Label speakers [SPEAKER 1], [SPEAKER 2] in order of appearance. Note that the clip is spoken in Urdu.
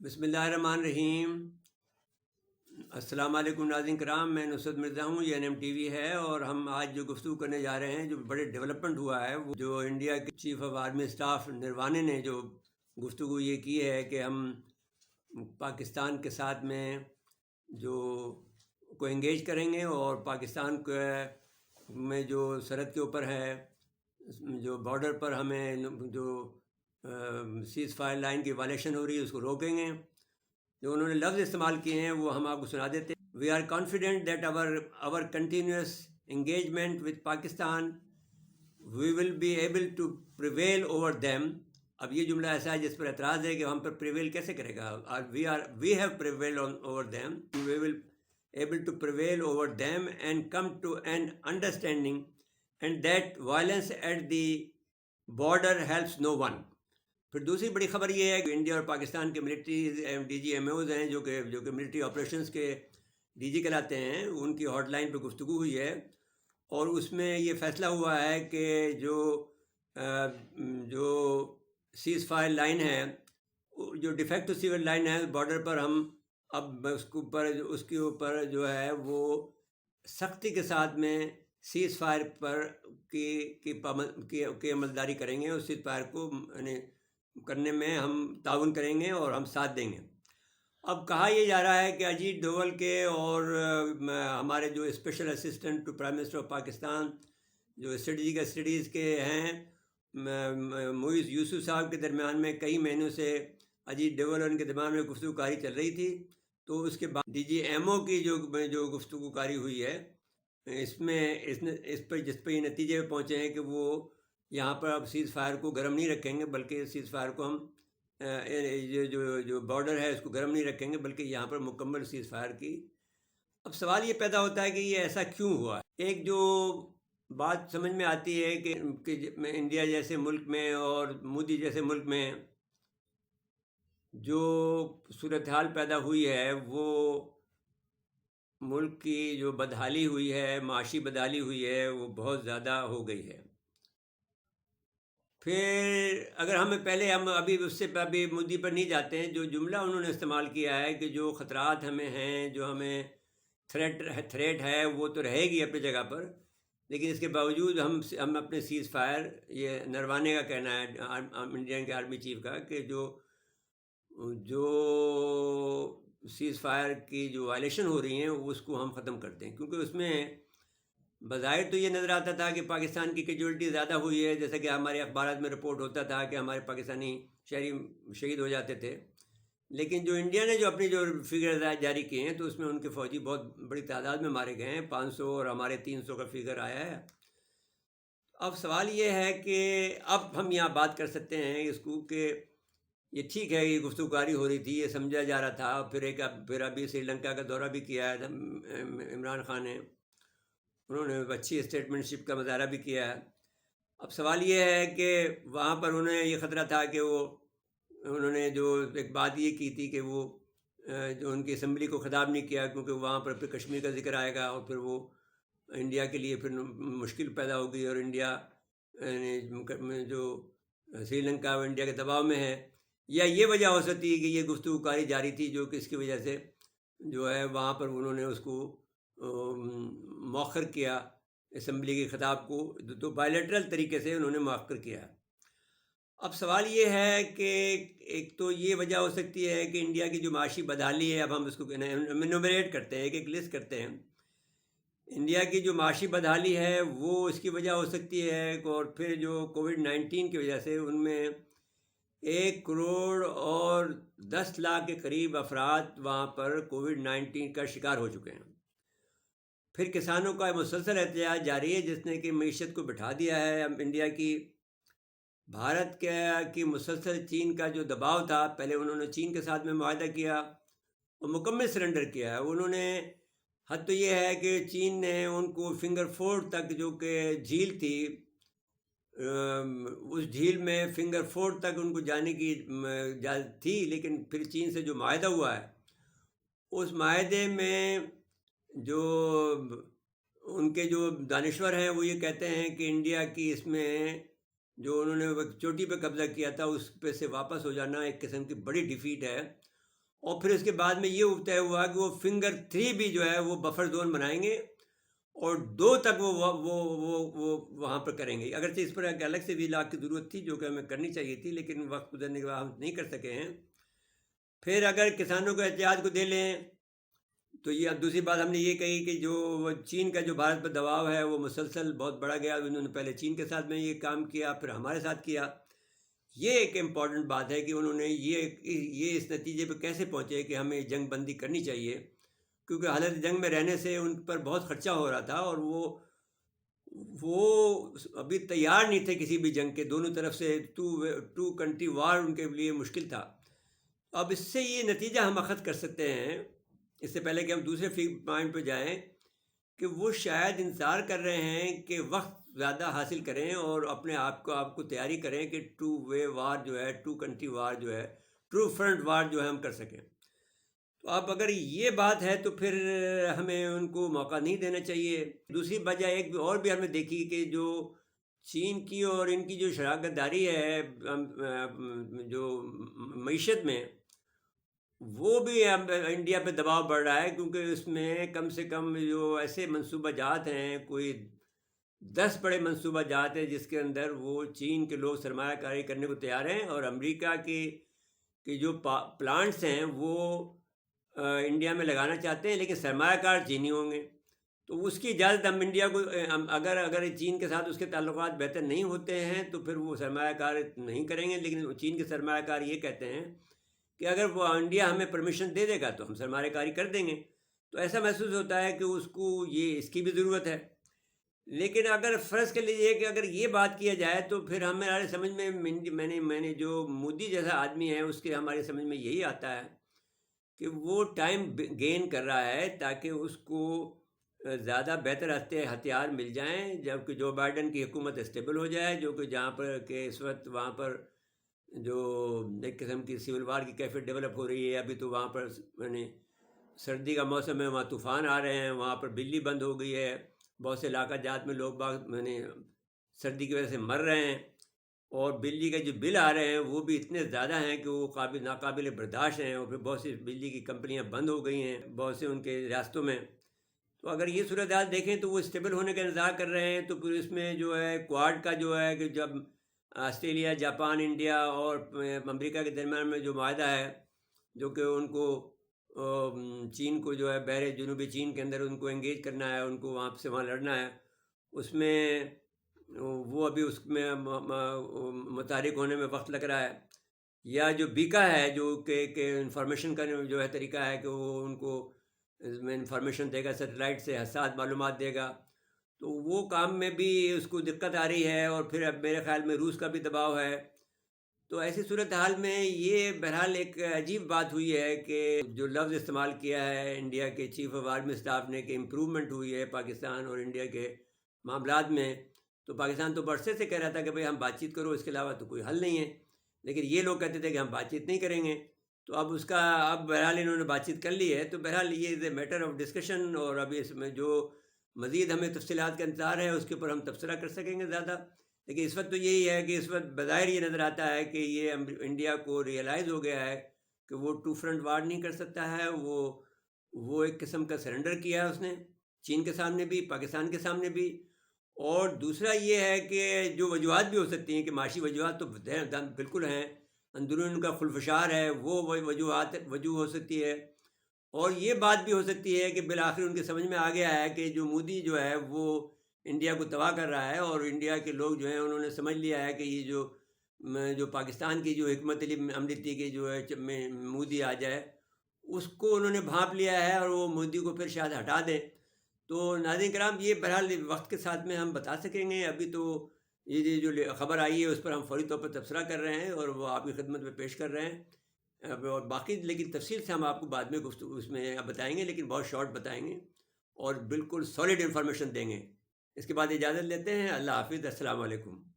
[SPEAKER 1] بسم اللہ الرحمن الرحیم۔ السلام علیکم ناظرین کرام، میں نصرت مرزا ہوں، یہ NM TV ہے، اور ہم آج جو گفتگو کرنے جا رہے ہیں جو بڑے ڈیولپمنٹ ہوا ہے، وہ جو انڈیا کے chief of army staff Naravane نے جو گفتگو یہ کی ہے کہ ہم پاکستان کے ساتھ میں جو کو انگیج کریں گے، اور پاکستان میں جو سرحد کے اوپر ہے، جو بارڈر پر ہمیں جو سیز فائر لائن کی وائلیشن ہو رہی ہے اس کو روکیں گے۔ جو انہوں نے لفظ استعمال کیے ہیں وہ ہم آپ کو سنا دیتے ہیں۔ We are confident that our continuous engagement with Pakistan we will be able to prevail over them۔ اب یہ جملہ ایسا ہے جس پر اعتراض ہے کہ ہم پر پریویل کیسے کرے گا۔ we have prevailed over them، we will able to prevail over them and come to an understanding and that violence at the border helps no one۔ پھر دوسری بڑی خبر یہ ہے کہ انڈیا اور پاکستان کے ملٹری DGMOs ہیں جو کہ ملٹری آپریشنز کے DG کہلاتے ہیں، ان کی ہاٹ لائن پہ گفتگو ہوئی ہے، اور اس میں یہ فیصلہ ہوا ہے کہ جو سیز فائر لائن ہے، جو ڈیفیکٹو سیور لائن ہے بارڈر پر، ہم اب اس کے اوپر جو ہے وہ سختی کے ساتھ میں سیز فائر پر کی عملداری کریں گے، اور سیز فائر کو کرنے میں ہم تعاون کریں گے اور ہم ساتھ دیں گے۔ اب کہا یہ جا رہا ہے کہ اجیت ڈوول کے اور ہمارے جو special assistant to prime minister of Pakistan جو اسٹریٹجک اسٹڈیز کے ہیں موئز یوسف صاحب کے درمیان میں کئی مہینوں سے اجیت ڈوول اور ان کے درمیان میں گفتگو کاری چل رہی تھی، تو اس کے بعد DGMO کی جو گفتگو کاری ہوئی ہے، اس میں جس پہ یہ نتیجے پہ پہنچے ہیں کہ وہ یہاں پر اب سیز فائر کو گرم نہیں رکھیں گے، بلکہ سیز فائر کو ہم جو بارڈر ہے اس کو گرم نہیں رکھیں گے، بلکہ یہاں پر مکمل سیز فائر کی۔ اب سوال یہ پیدا ہوتا ہے کہ یہ ایسا کیوں ہوا۔ ایک جو بات سمجھ میں آتی ہے کہ انڈیا جیسے ملک میں اور مودی جیسے ملک میں جو صورتحال پیدا ہوئی ہے، وہ ملک کی جو بدحالی ہوئی ہے، معاشی بدحالی ہوئی ہے، وہ بہت زیادہ ہو گئی ہے۔ پھر اگر ہم ابھی اس سے ابھی مودی پر نہیں جاتے ہیں، جو جملہ انہوں نے استعمال کیا ہے کہ جو خطرات ہمیں ہیں، جو ہمیں تھریٹ ہے، وہ تو رہے گی اپنی جگہ پر، لیکن اس کے باوجود ہم اپنے سیز فائر، یہ نروانے کا کہنا ہے انڈین کے آرمی چیف کا، کہ جو سیز فائر کی جو وائلیشن ہو رہی ہیں اس کو ہم ختم کرتے ہیں، کیونکہ اس میں بظاہر تو یہ نظر آتا تھا کہ پاکستان کی کیجولٹی زیادہ ہوئی ہے، جیسا کہ ہمارے اخبارات میں رپورٹ ہوتا تھا کہ ہمارے پاکستانی شہری شہید ہو جاتے تھے، لیکن جو انڈیا نے جو اپنی جو فگر جاری کیے ہیں تو اس میں ان کے فوجی بہت بڑی تعداد میں مارے گئے ہیں، 500 اور ہمارے 300 کا فگر آیا ہے۔ اب سوال یہ ہے کہ اب ہم یہاں بات کر سکتے ہیں اس کو کہ یہ ٹھیک ہے، یہ گفتگو کاری ہو رہی تھی، یہ سمجھا جا رہا تھا، پھر ابھی سری لنکا کا دورہ بھی کیا ہے عمران خان نے، انہوں نے اچھی اسٹیٹمنٹ شپ کا مظاہرہ بھی کیا ہے۔ اب سوال یہ ہے کہ وہاں پر انہیں یہ خطرہ تھا کہ انہوں نے جو ایک بات یہ کی تھی کہ وہ جو ان کی اسمبلی کو خطاب نہیں کیا، کیونکہ وہاں پر پھر کشمیر کا ذکر آئے گا اور پھر وہ انڈیا کے لیے پھر مشکل پیدا ہوگی، اور انڈیا جو سری لنکا اور انڈیا کے دباؤ میں ہے، یا یہ وجہ ہو سکتی ہے کہ یہ گفتگو کاری جاری تھی جو کہ اس کی وجہ سے جو ہے وہاں پر انہوں نے اس کو مؤخر کیا، اسمبلی کے خطاب کو تو بائیلیٹرل طریقے سے انہوں نے مؤخر کیا۔ اب سوال یہ ہے کہ ایک تو یہ وجہ ہو سکتی ہے کہ انڈیا کی جو معاشی بدحالی ہے، اب ہم اس کو انومریٹ کرتے ہیں، ایک لسٹ کرتے ہیں، انڈیا کی جو معاشی بدحالی ہے وہ اس کی وجہ ہو سکتی ہے، اور پھر جو کووڈ-19 کی وجہ سے ان میں 1 کروڑ اور 10 لاکھ کے قریب افراد وہاں پر کووڈ-19 کا شکار ہو چکے ہیں۔ پھر کسانوں کا مسلسل احتجاج جاری ہے جس نے کہ معیشت کو بٹھا دیا ہے۔ اب انڈیا کی بھارت کی مسلسل چین کا جو دباؤ تھا، پہلے انہوں نے چین کے ساتھ میں معاہدہ کیا اور مکمل سرنڈر کیا ہے انہوں نے، حد تو یہ ہے کہ چین نے ان کو فنگر فورٹ تک، جو کہ جھیل تھی، اس جھیل میں فنگر فورٹ تک ان کو جانے کی اجازت تھی، لیکن پھر چین سے جو معاہدہ ہوا ہے اس معاہدے میں جو ان کے جو دانشور ہیں وہ یہ کہتے ہیں کہ انڈیا کی اس میں جو انہوں نے چوٹی پہ قبضہ کیا تھا اس پہ سے واپس ہو جانا ایک قسم کی بڑی ڈیفیٹ ہے، اور پھر اس کے بعد میں یہ طے ہوا کہ وہ فنگر 3 بھی جو ہے وہ بفر زون بنائیں گے، اور 2 تک وہ وہاں پر کریں گے۔ اگرچہ اس پر ایک الگ سے بھی لاگ کی ضرورت تھی جو کہ ہمیں کرنی چاہیے تھی، لیکن وقت گزرنے کے بعد ہم نہیں کر سکے ہیں۔ پھر اگر کسانوں کو احتیاط کو دے لیں تو یہ اب دوسری بات ہم نے یہ کہی کہ جو چین کا جو بھارت پر دباؤ ہے وہ مسلسل بہت بڑا گیا، انہوں نے پہلے چین کے ساتھ میں یہ کام کیا، پھر ہمارے ساتھ کیا۔ یہ ایک امپورٹنٹ بات ہے کہ انہوں نے یہ اس نتیجے پہ کیسے پہنچے کہ ہمیں جنگ بندی کرنی چاہیے، کیونکہ حالت جنگ میں رہنے سے ان پر بہت خرچہ ہو رہا تھا، اور وہ ابھی تیار نہیں تھے کسی بھی جنگ کے، دونوں طرف سے ٹو کنٹری وار ان کے لیے مشکل تھا۔ اب اس سے یہ نتیجہ ہم اخذ کر سکتے ہیں، اس سے پہلے کہ ہم دوسرے پوائنٹ پہ جائیں، کہ وہ شاید انتظار کر رہے ہیں کہ وقت زیادہ حاصل کریں اور اپنے آپ کو تیاری کریں کہ ٹو وے وار جو ہے، ٹو کنٹری وار جو ہے، ٹرو فرنٹ وار جو ہے ہم کر سکیں۔ تو اب اگر یہ بات ہے تو پھر ہمیں ان کو موقع نہیں دینا چاہیے۔ دوسری وجہ ایک اور بھی ہم نے دیکھی کہ جو چین کی اور ان کی جو شراکت داری ہے جو معیشت میں، وہ بھی انڈیا پہ دباؤ بڑھ رہا ہے، کیونکہ اس میں کم سے کم جو ایسے منصوبہ جات ہیں، کوئی 10 بڑے منصوبہ جات ہیں جس کے اندر وہ چین کے لوگ سرمایہ کاری کرنے کو تیار ہیں، اور امریکہ کے جو پلانٹس ہیں وہ انڈیا میں لگانا چاہتے ہیں، لیکن سرمایہ کار چینی ہوں گے۔ تو اس کی اجازت ہم انڈیا کو اگر چین کے ساتھ اس کے تعلقات بہتر نہیں ہوتے ہیں تو پھر وہ سرمایہ کار نہیں کریں گے، لیکن چین کے سرمایہ کار یہ کہتے ہیں کہ اگر وہ انڈیا ہمیں پرمیشن دے دے گا تو ہم سرمایہ کاری کر دیں گے۔ تو ایسا محسوس ہوتا ہے کہ اس کو اس کی بھی ضرورت ہے۔ لیکن اگر فرض کر لیجیے کہ اگر یہ بات کیا جائے تو پھر ہمارے سمجھ میں میں نے جو مودی جیسا آدمی ہے اس کے ہمارے سمجھ میں یہی آتا ہے کہ وہ ٹائم گین کر رہا ہے تاکہ اس کو زیادہ بہتر ہتھیار مل جائیں، جبکہ جو بائیڈن کی حکومت اسٹیبل ہو جائے، جو کہ جہاں پر کہ اس وقت وہاں پر جو ایک قسم کی سول وار کی کیفیت ڈیولپ ہو رہی ہے۔ ابھی تو وہاں پر سردی کا موسم ہے، وہاں طوفان آ رہے ہیں، وہاں پر بجلی بند ہو گئی ہے، بہت سے علاقہ جات میں لوگ سردی کی وجہ سے مر رہے ہیں، اور بجلی کے جو بل آ رہے ہیں وہ بھی اتنے زیادہ ہیں کہ وہ ناقابل برداشت ہیں، اور پھر بہت سی بجلی کی کمپنیاں بند ہو گئی ہیں بہت سے ان کے ریاستوں میں۔ تو اگر یہ صورتحال دیکھیں تو وہ اسٹیبل ہونے کا انتظار کر رہے ہیں، تو پھر اس میں جو ہے کوآڈ کا جو ہے کہ جب آسٹریلیا، جاپان، انڈیا اور امریکہ کے درمیان میں جو معاہدہ ہے، جو کہ ان کو چین کو جو ہے بحر جنوبی چین کے اندر ان کو انگیج کرنا ہے، ان کو وہاں سے وہاں لڑنا ہے، اس میں وہ ابھی اس میں متحرک ہونے میں وقت لگ رہا ہے۔ یا جو بیکا ہے جو کہ انفارمیشن کا جو ہے طریقہ ہے کہ وہ ان کو انفارمیشن دے گا، سیٹلائٹ سے حساس معلومات دے گا، تو وہ کام میں بھی اس کو دقت آ رہی ہے، اور پھر اب میرے خیال میں روس کا بھی دباؤ ہے۔ تو ایسی صورتحال میں یہ بہرحال ایک عجیب بات ہوئی ہے کہ جو لفظ استعمال کیا ہے انڈیا کے چیف آف آرمی اسٹاف نے کہ امپرومنٹ ہوئی ہے پاکستان اور انڈیا کے معاملات میں، تو پاکستان تو برسے سے کہہ رہا تھا کہ بھئی ہم بات چیت کرو، اس کے علاوہ تو کوئی حل نہیں ہے، لیکن یہ لوگ کہتے تھے کہ ہم بات چیت نہیں کریں گے۔ تو اب بہرحال انہوں نے بات چیت کر لی ہے، تو بہرحال یہ از اے میٹر آف ڈسکشن، اور ابھی اس میں جو مزید ہمیں تفصیلات کا انتظار ہے اس کے اوپر ہم تبصرہ کر سکیں گے زیادہ۔ لیکن اس وقت تو یہی ہے کہ اس وقت بظاہر یہ نظر آتا ہے کہ یہ انڈیا کو ریئلائز ہو گیا ہے کہ وہ ٹو فرنٹ وار نہیں کر سکتا ہے، وہ ایک قسم کا سرنڈر کیا ہے اس نے، چین کے سامنے بھی، پاکستان کے سامنے بھی۔ اور دوسرا یہ ہے کہ جو وجوہات بھی ہو سکتی ہیں، کہ معاشی وجوہات تو بالکل ہیں، اندرون ان کا خلفشار ہے، وہ وجوہ ہو سکتی ہے، اور یہ بات بھی ہو سکتی ہے کہ بالآخر ان کے سمجھ میں آ گیا ہے کہ جو مودی جو ہے وہ انڈیا کو تباہ کر رہا ہے، اور انڈیا کے لوگ جو ہیں انہوں نے سمجھ لیا ہے کہ یہ جو پاکستان کی جو حکمت عملی تھی کہ جو ہے مودی آ جائے، اس کو انہوں نے بھانپ لیا ہے، اور وہ مودی کو پھر شاید ہٹا دیں۔ تو ناظرین کرام، یہ بہرحال وقت کے ساتھ میں ہم بتا سکیں گے، ابھی تو یہ جو خبر آئی ہے اس پر ہم فوری طور پر تبصرہ کر رہے ہیں اور وہ آپ کی خدمت میں پیش کر رہے ہیں، اور باقی لیکن تفصیل سے ہم آپ کو بعد میں گفتگو اس میں بتائیں گے، لیکن بہت شارٹ بتائیں گے اور بالکل سالڈ انفارمیشن دیں گے۔ اس کے بعد اجازت لیتے ہیں، اللہ حافظ، السلام علیکم۔